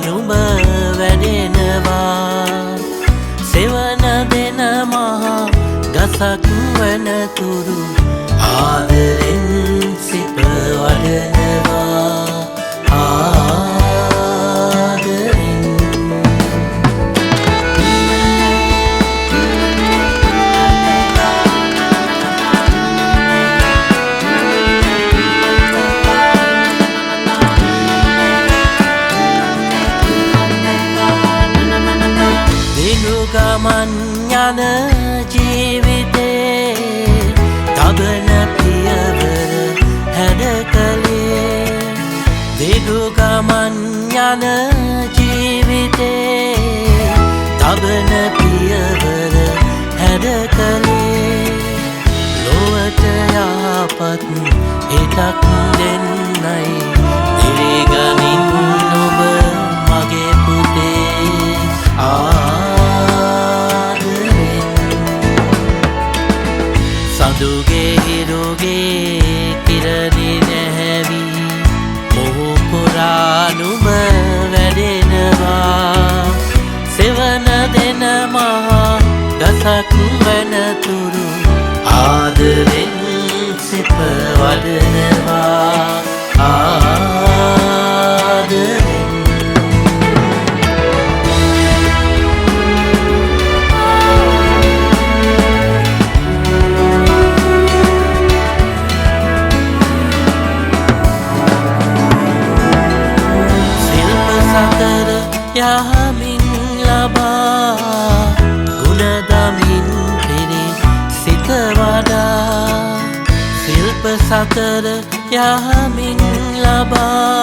නුඹ වැඩෙනවා සෙවන දෙන මහා ගසක් වනතුරු ආදරෙන් සිප වඩනවා ආදරෙන් ගමන් යන ජීවිතේ තබන පියවර හැඩකලේ දිගු ගමන් යන ජීවිතේ තබන පියවර හැඩකලේ ලොවට යහපත් හිතක් දෙන්නයි දිරිගනින් ඔබ මගේ පුතේ සඳුගේ හිරුගේ කිරණි නැහැවි මොහු පුරා නුඹ වැඩෙනවා සෙවන දෙන මහා ගසක් වනතුරු ආදරෙන් සිප වඩනවා ආදරෙන් යහමින් ලබා ගුණදමින් පිරි සිත වඩා ශිල්ප සතර යහමින් ලබා